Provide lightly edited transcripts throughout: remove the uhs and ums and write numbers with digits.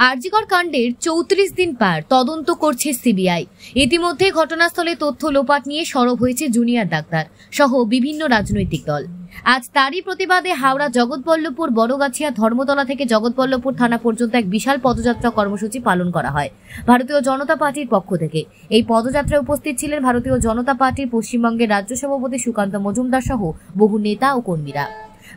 আরজিকর কাণ্ডের ৩৪ দিন পার তদন্ত করছে সিবিআই। ইতিমধ্যে ঘটনাস্থলে তথ্য লোপাট নিয়ে সরব হয়েছে জুনিয়র ডাক্তার সহ বিভিন্ন রাজনৈতিক দল। আজ তারই প্রতিবাদে হাওড়া জগৎবল্লভপুর বড়গাছিয়া ধর্মতলা থেকে জগৎবল্লভপুর থানা পর্যন্ত এক বিশাল পদযাত্রা কর্মসূচি পালন করা হয় ভারতীয় জনতা পার্টির পক্ষ থেকে। এই পদযাত্রায় উপস্থিত ছিলেন ভারতীয় জনতা পার্টির পশ্চিমবঙ্গের রাজ্য সভাপতি সুকান্ত মজুমদার সহ বহু নেতা ও কর্মীরা।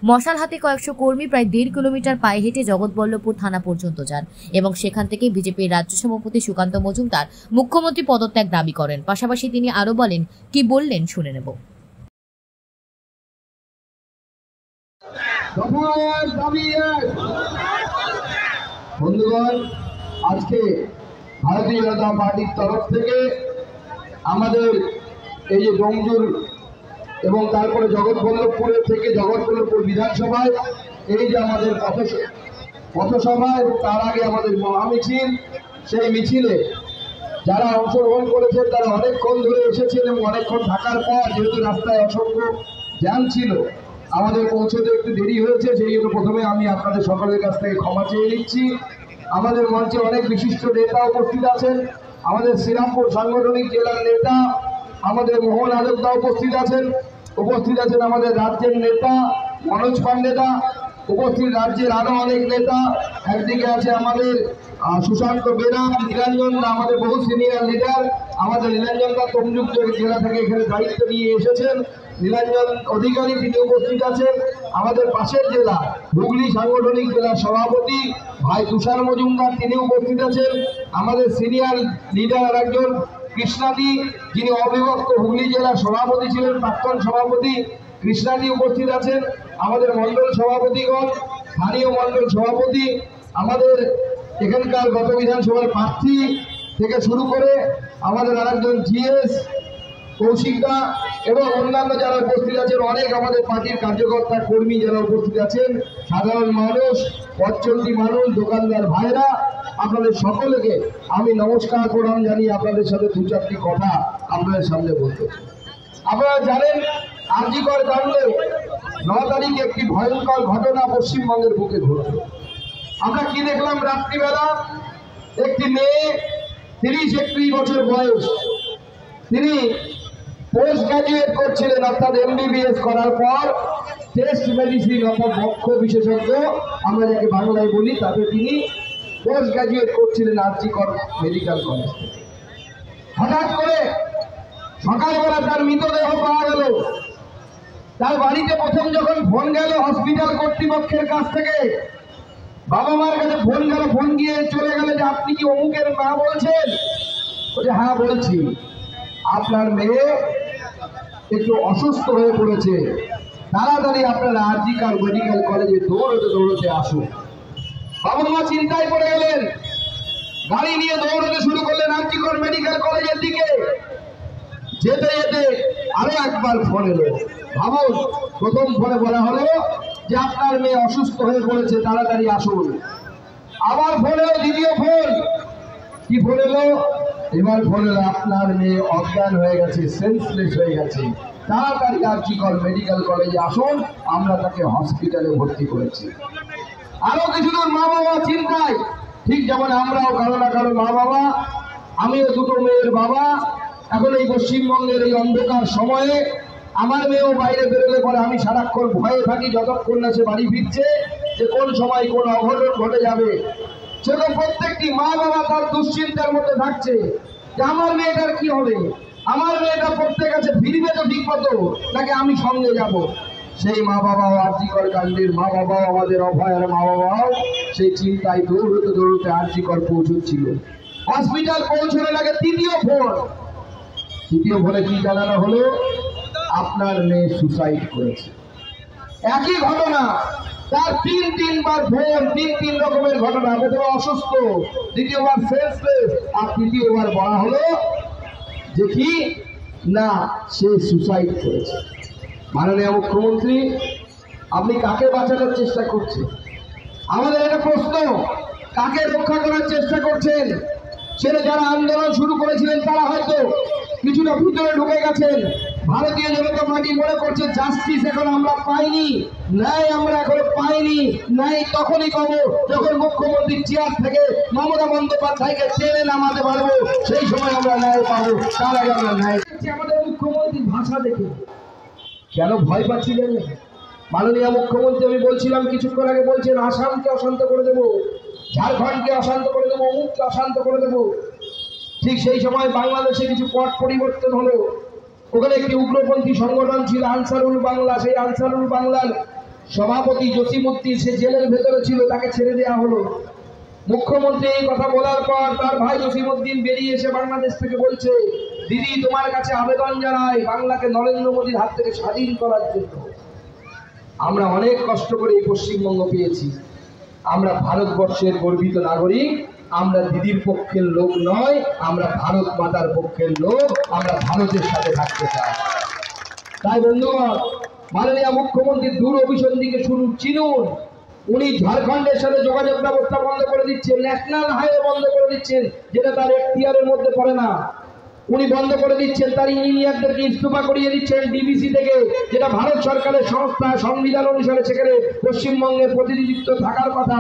মশাল হাতে কয়েকশো কর্মী প্রায় ১.৫ কিলোমিটার পায়ে হেঁটে জগৎবল্লভপুর থানা পর্যন্ত যান এবং সেখান থেকে বিজেপির রাজ্য সভাপতি সুকান্ত মজুমদার মুখ্যমন্ত্রী পদত্যাগ দাবি করেন। পাশাপাশি তিনি আরো বলেন, কি বললেন শুনে নেব। বন্ধুগণ, আজকে ভারতীয় জনতা পার্টির তরফ থেকে আমাদের এই যে ডোমজুর এবং তারপরে জগৎবল্লভপুরের থেকে জগৎবল্লভপুর বিধানসভায় এই যে আমাদের পথসভা এবং তার আগে আমাদের মহামিছিল, সেই মিছিলে যারা অংশগ্রহণ করেছেন তারা অনেকক্ষণ ধরে এসেছেন এবং অনেকক্ষণ থাকার পর যেহেতু রাস্তায় অসংখ্য জ্যাম ছিল আমাদের পৌঁছতে একটু দেরি হয়েছে, সেই জন্য প্রথমে আমি আপনাদের সকলের কাছ থেকে ক্ষমা চেয়ে নিচ্ছি। আমাদের মঞ্চে অনেক বিশিষ্ট নেতা উপস্থিত আছেন, আমাদের শ্রীরামপুর সাংগঠনিক জেলার নেতা আমাদের মোহন আদকদা উপস্থিত আছেন আমাদের রাজ্যের নেতা মনোজ পান্ডেদা উপস্থিত, রাজ্যের আরো অনেক নেতা। একদিকে আছে আমাদের সুশান্ত বেরা, নীলাঞ্জন দা, আমাদের বহু সিনিয়র লিডার। আমাদের নীলাঞ্জন দা তমলুক জেলা থেকে এখানে দায়িত্ব নিয়ে এসেছেন, নীলাঞ্জন অধিকারী তিনি উপস্থিত আছেন। আমাদের পাশের জেলা হুগলি সাংগঠনিক জেলার সভাপতি ভাই তুষার মজুমদার তিনি উপস্থিত আছেন। আমাদের সিনিয়র লিডার একজন কৃষ্ণাদি, যিনি অবিভক্ত হুগলি জেলার সভাপতি ছিলেন, প্রাক্তন সভাপতি কৃষ্ণাদি উপস্থিত আছেন। আমাদের মন্ডল সভাপতিগণ, স্থানীয় মন্ডল সভাপতি, আমাদের এখানকার গত বিধানসভার প্রার্থী থেকে শুরু করে আমাদের আরেকজন জিএস কৌশিকদা এবং অন্যান্য যারা উপস্থিত আছেন, অনেক আমাদের পার্টির কার্যকর্তা কর্মী যারা উপস্থিত আছেন, সাধারণ মানুষ, পথচলতি মানুষ, দোকানদার ভাইরা, আপনাদের সকলকে আমি নমস্কার প্রণাম জানিয়ে আপনাদের সাথে দু চারটি কথা আপনাদের সামনে বলতে। আপনারা জানেন আরজিকর কাণ্ডে ৯ তারিখে একটি ভয়ঙ্কর ঘটনা পশ্চিমবঙ্গের বুকে ঘটল। আমরা কি দেখলাম? রাত্রিবেলা একটি মেয়ে ৩০-৩১ বছর বয়স, তিনি পোস্ট গ্রাজুয়েট করছিলেন, অর্থাৎ MBBS করার পর টেস্ট মেডিসিন অর্থাৎ বক্ষ বিশেষজ্ঞ আমরা যাকে বাংলায় বলি, তাতে তিনি পোস্ট গ্রাজুয়েট করছিলেন আরজিকর মেডিকেল কলেজ থেকে। হঠাৎ করে সকালবেলা তার মৃতদেহ পাওয়া গেল। তার বাড়িতে প্রথম যখন ফোন গেল হসপিটাল কর্তৃপক্ষের কাছ থেকে, বাবা মার কাছে ফোন গেল, ফোন গিয়ে চলে গেল যে আপনি কি অমুকের মা বলছেন? বলছে হ্যাঁ বলছি, আপনার মেয়ে একটু অসুস্থ হয়ে পড়েছে, তাড়াতাড়ি আপনারা আরজিকর মেডিকেল কলেজে দৌড়তে আসুন। বাবা মা চিন্তায় পড়ে গেলেন, গাড়ি নিয়ে দৌড়তে শুরু করলেন আরজিকর মেডিকেল কলেজের দিকে। যেতে যেতে আরো একবার ফোন এলো। ভাবুন, প্রথম ফোনে বলা হলো যে আপনার মেয়ে অসুস্থ হয়ে পড়েছে, তাড়াতাড়ি আসুন। আবার ফোন এলো, দ্বিতীয় ফোন। কি ফোন এলো? এবার ফোন এলো আপনার মেয়ে অজ্ঞান হয়ে গেছে, সেন্সলেস হয়ে গেছে, তাড়াতাড়ি আরজিকর মেডিকেল কলেজে আসুন, আমরা তাকে হসপিটালে ভর্তি করেছি। আরো কিছু দূর মা বাবা চিন্তায়, ঠিক যেমন আমরাও কারো না কারো মা বাবা, আমিও দুটো মেয়ের বাবা। এখন এই পশ্চিমবঙ্গের এই অন্ধকার সময়ে আমার মেয়েও বাইরে বেরোলে পরে আমি সারাক্ষণ ভয়ে থাকি, যতক্ষণ না সে বাড়ি ফিরছে, যে কোন সময় কোন অঘটন ঘটে যাবে। সেরকম প্রত্যেকটি মা বাবা তার দুশ্চিন্তার মধ্যে থাকছে যে আমার মেয়েটার কি হবে, আমার মেয়েটা পড়তে গেছে, ফিরবে তো ঠিক মতো নাকি আমি সঙ্গে যাব। সেই মা বাবাও, আরজিকর কাণ্ডের মা বাবাও, আমাদের অভয়ের মা বাবাও সেই চিন্তায় দৌড়তে আরজিকর পৌঁছচ্ছিল। হসপিটাল পৌঁছানোর আগে তৃতীয় ফোনে কি জানানো হলো? আপনার মেয়ে সুসাইড করেছে। একই ঘটনা, তার তিনবার ফোন, তিন রকমের ঘটনা। প্রথমে অসুস্থ, দ্বিতীয়বার সেন্সলেস, আর তৃতীয়বার বলা হলো যে কি না সে সুসাইড করেছে। মাননীয় মুখ্যমন্ত্রী, আপনি কাকে বাঁচানোর চেষ্টা করছেন? আমাদের একটা প্রশ্ন, কাকে রক্ষা করার চেষ্টা করছেন? সেটা যারা আন্দোলন শুরু করেছিলেন তারা হয়তো কিছুটা ভিতরে ঢুকে গেছেন, ভারতীয় জনতা পার্টি মনে করছে জাস্টিস এখন আমরা পাইনি, ন্যায় আমরা এখনো পাইনি। ন্যায় তখনই পাবো যখন মুখ্যমন্ত্রীর চেয়ার থেকে মমতা বন্দ্যোপাধ্যায়কে টেনে নামাতে পারবো, সেই সময় আমরা ন্যায় পাবো। তার আগে আমরা ন্যায়। আমাদের মুখ্যমন্ত্রীর ভাষা দেখে কেন ভয় পাচ্ছি জানেন? মাননীয় মুখ্যমন্ত্রী, আমি বলছিলাম কিছুক্ষণ আগে, বলছেন আসামকে অশান্ত করে দেবো, ঝাড়খণ্ডকে অশান্ত করে দেবো, অমুককে অশান্ত করে দেবো। ঠিক সেই সময় বাংলাদেশে কিছু পট পরিবর্তন হলো। ওখানে একটি উগ্রপন্থী সংগঠন ছিল আনসারুল বাংলা, সেই আনসারুল বাংলার সভাপতি জসিমউদ্দিন সে জেলের ভেতরে ছিল, তাকে ছেড়ে দেওয়া হলো। মুখ্যমন্ত্রী এই কথা বলার পর তার ভাই জসিমউদ্দিন বেরিয়ে এসে বাংলাদেশ থেকে বলছে, দিদি তোমার কাছে আবেদন জানাই বাংলাকে নরেন্দ্র মোদীর হাত থেকে স্বাধীন করার জন্য। আমরা অনেক কষ্ট করে এই পশ্চিমবঙ্গ পেয়েছি, আমরা ভারতবর্ষের গর্বিত নাগরিক, আমরা দিদির পক্ষের লোক নয়, আমরা ভারত মাতার পক্ষের লোক, আমরা ভারতের সাথে থাকতে চাই। তাই বন্ধুগণ, মাননীয় মুখ্যমন্ত্রীর দূর অভিসন্ধিকে শুরু চিনুন। উনি ঝাড়খণ্ডের সাথে যোগাযোগ ব্যবস্থা বন্ধ করে দিচ্ছেন, ন্যাশনাল হাইওয়ে বন্ধ করে দিচ্ছেন, যেটা তার এখতিয়ারের মধ্যে পড়ে না। উনি বন্ধ করে দিচ্ছেন, তার ইঞ্জিনিয়ারদেরকে ইস্তফা করিয়ে দিচ্ছেন ডিবিসি থেকে, যেটা ভারত সরকারের সংস্থা, সংবিধান অনুসারে সেখানে পশ্চিমবঙ্গের প্রতিনিধিত্ব থাকার কথা।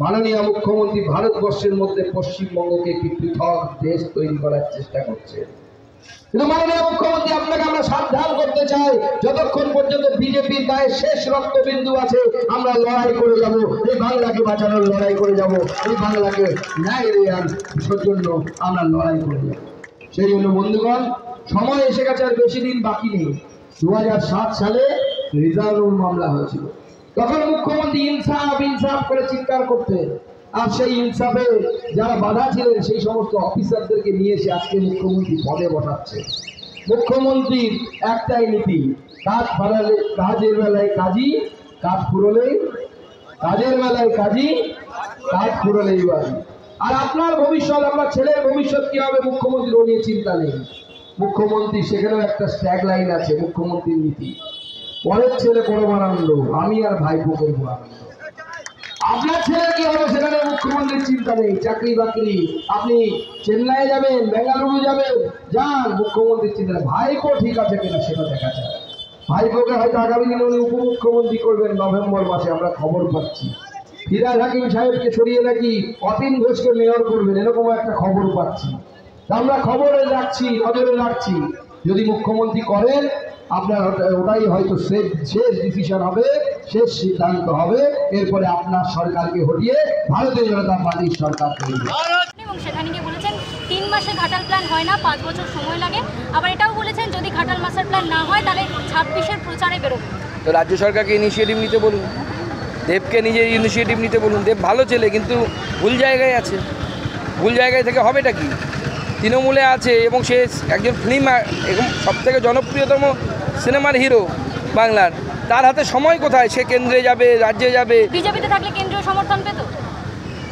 মাননীয় মুখ্যমন্ত্রী ভারতবর্ষের মধ্যে পশ্চিমবঙ্গকে একটি পৃথক দেশ তৈরি করার চেষ্টা করছে। কিন্তু মাননীয় মুখ্যমন্ত্রী, আপনাকে আমরা সাবধান করতে চাই, যতক্ষণ পর্যন্ত বিজেপির গায়ে শেষ রক্তবিন্দু আছে আমরা লড়াই করে যাব, এই বাংলাকে বাঁচানোর লড়াই করে যাব, এই বাংলাকে ন্যায় দেওয়ার জন্য আমরা লড়াই করে যাব। সেই জন্য বন্ধুগণ, সময় এসে গেছে, আর বেশি দিন বাকি নেই। 2007 সালে রিজার্ভ মামলা হয়েছিল, তখন মুখ্যমন্ত্রী ইনসাফ ইনসাফ করে চিৎকার করতেন, আর সেই ইনসাফে যারা বাধা ছিলেন সেই সমস্ত অফিসারদেরকে নিয়ে এসে আজকে মুখ্যমন্ত্রী পদে বসাচ্ছে। মুখ্যমন্ত্রীর একটাই নীতি, কাজ ফারালে কাজের বেলায় কাজী, কাজ ফুরলেই কাজের বেলায় কাজী, কাজ ফুরলেই বাড়ি। আর আপনার ভবিষ্যৎ, আপনার ছেলের ভবিষ্যৎ কি হবে মুখ্যমন্ত্রীর নিয়ে চিন্তা নেই। মুখ্যমন্ত্রী সেখানেও একটা স্ট্যাগ লাইন আছে মুখ্যমন্ত্রীর নীতি, পরের ছেলে করবো আনন্দ, আমি আর ভাইপো করবো আনন্দ। আপনার ছেলে কি হবে সেখানে মুখ্যমন্ত্রীর চিন্তা নেই। চাকরি বাকরি, আপনি চেন্নাই যাবেন, বেঙ্গালুরু যাবেন, যান, মুখ্যমন্ত্রীর চিন্তা নেই। ভাইপো ঠিক আছে কিনা সেটা দেখা যায়। ভাইপোকে হয়তো আগামী দিনে উনি উপমুখ্যমন্ত্রী করবেন নভেম্বর মাসে, আমরা খবর পাচ্ছি। ফিরাজ হাকিম সাহেবকে সরিয়ে নাকি অতীন ঘোষকে মেয়র করবেন, এরকম একটা খবর পাচ্ছি। আমরা খবরে রাখছি, নজরে রাখছি। যদি মুখ্যমন্ত্রী করেন, আপনার ওটাই হয়তো শেষ ডিসিশন হবে, শেষ সিদ্ধান্ত হবে। এরপরে আপনার সরকারকে হটিয়ে ভারতীয় জনতা পার্টির সরকার তৈরি। এবং সেখানে গিয়ে বলেছেন 3 মাসে ঘাটাল প্ল্যান হয় না, 5 বছর সময় লাগে। আবার এটাও বলেছেন যদি ঘাটাল মাস্টার প্ল্যান না হয় তাহলে 26-এর প্রচারে বেরোবে। তো রাজ্য সরকারকে ইনিশিয়েটিভ নিতে বলুন, দেবকে নিজে ইনিশিয়েটিভ নিতে বলুন। দেব ভালো ছেলে, কিন্তু ভুল জায়গায় আছে। ভুল জায়গায় থেকে হবেটা কি? তৃণমূলে আছে এবং সে একজন ফিল্ম, এবং সবথেকে জনপ্রিয়তম সিনেমার হিরো বাংলার। তার হাতে সময় কোথায়? সে কেন্দ্রে যাবে, রাজ্যে যাবে। বিজেপিতে থাকলে কেন্দ্রীয় সমর্থন পেত?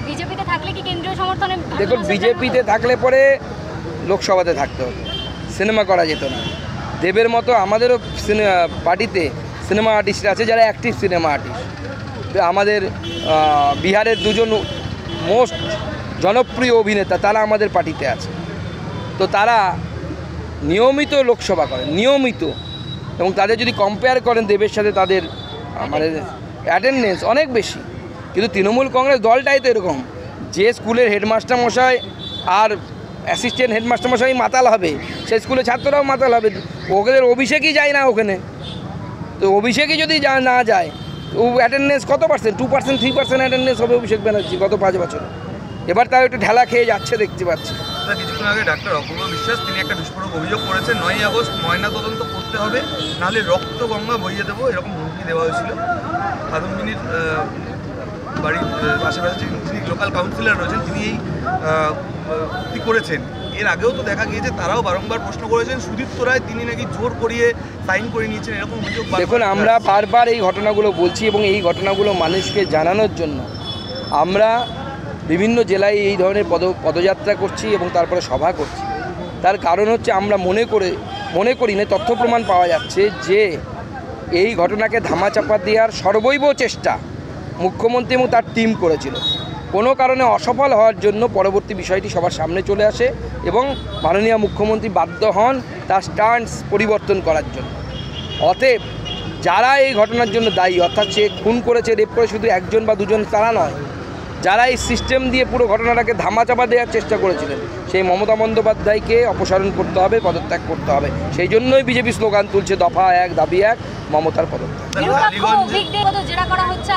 বিজেপিতে থাকলে কি কেন্দ্রীয় সমর্থনে? দেখুন, বিজেপিতে থাকলে পরে লোকসভাতে থাকতে হতো, সিনেমা করা যেত না। দেবের মতো আমাদেরও পার্টিতে সিনেমা আর্টিস্ট আছে যারা অ্যাক্টিভ সিনেমা আর্টিস্ট। আমাদের বিহারের 2জন মোস্ট জনপ্রিয় অভিনেতা, তারা আমাদের পার্টিতে আছে। তো তারা নিয়মিত লোকসভা করেন, নিয়মিত, এবং তাদের যদি কম্পেয়ার করেন দেবের সাথে, তাদের মানে অ্যাটেন্ডেন্স অনেক বেশি। কিন্তু তৃণমূল কংগ্রেস দলটাই তো এরকম, যে স্কুলের হেডমাস্টার মশাই আর অ্যাসিস্ট্যান্ট হেডমাস্টার মশাই মাতাল হবে, সেই স্কুলে ছাত্ররাও মাতাল হবে। ওদের অভিষেকই যায় না ওখানে। তো অভিষেকই যদি না যায়, ও অ্যাটেন্ডেন্স কত পার্সেন্ট? 2%, 3% অ্যাটেন্ডেন্স হবে অভিষেক ব্যানার্জি গত 5 বছরে। এবার তাও একটু ঢেলা খেয়ে যাচ্ছে, দেখতে পাচ্ছি। কিছুক্ষণ আগে ডাক্তার অপূর্ব বিশ্বাস তিনি একটা বিস্ফোরক অভিযোগ করেছেন, 9ই আগস্ট ময়না তদন্ত করতে হবে, নাহলে রক্ত গঙ্গা বইয়ে দেবো, এরকম হুমকি দেওয়া হয়েছিল। খাদুমিনীর বাড়ির আশেপাশে যিনি লোকাল কাউন্সিলর রয়েছেন, তিনি এই করেছেন। এর আগেও তো দেখা গিয়েছে, তারাও বারংবার প্রশ্ন করেছেন সুদীপ্ত রায় তিনি নাকি জোর করিয়ে সাইন করে নিয়েছেন, এরকম অভিযোগ। দেখুন, আমরা বারবার এই ঘটনাগুলো বলছি, এবং এই ঘটনাগুলো মানুষকে জানানোর জন্য আমরা বিভিন্ন জেলায় এই ধরনের পদযাত্রা করছি এবং তারপরে সভা করছি। তার কারণ হচ্ছে আমরা মনে করি না, তথ্য প্রমাণ পাওয়া যাচ্ছে যে এই ঘটনাকে ধামাচাপা দেওয়ার সর্বৈব চেষ্টা মুখ্যমন্ত্রী এবং তার টিম করেছিল। কোনো কারণে অসফল হওয়ার জন্য পরবর্তী বিষয়টি সবার সামনে চলে আসে এবং মাননীয় মুখ্যমন্ত্রী বাধ্য হন তার স্ট্যান্স পরিবর্তন করার জন্য। অতএব যারা এই ঘটনার জন্য দায়ী, অর্থাৎ সে খুন করেছে, রেপ করে শুধু একজন বা দুজন তারা নয়, যারা এই সিস্টেম দিয়ে পুরো ঘটনাটাকে ধামাচাপা দেওয়ার চেষ্টা করেছিলেন, সেই মমতা বন্দ্যোপাধ্যায়কে অপসারণ করতে হবে, পদত্যাগ করতে হবে। সেই জন্যই বিজেপি স্লোগান তুলছে দফা ১ দাবি ১ মমতার পদত্যাগ। নিরপেক্ষ অভিজ্ঞতা জেরা করা হচ্ছে।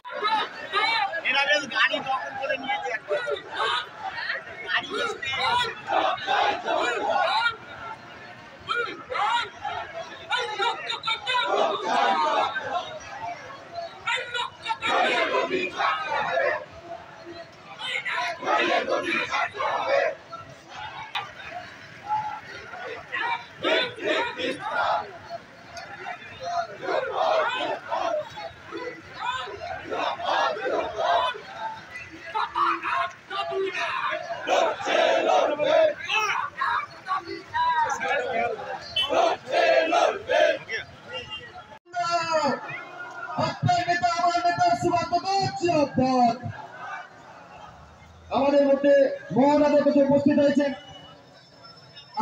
আমাদের মধ্যে মহারাজা উপস্থিত হয়েছে,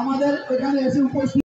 আমাদের এখানে এসে উপস্থিত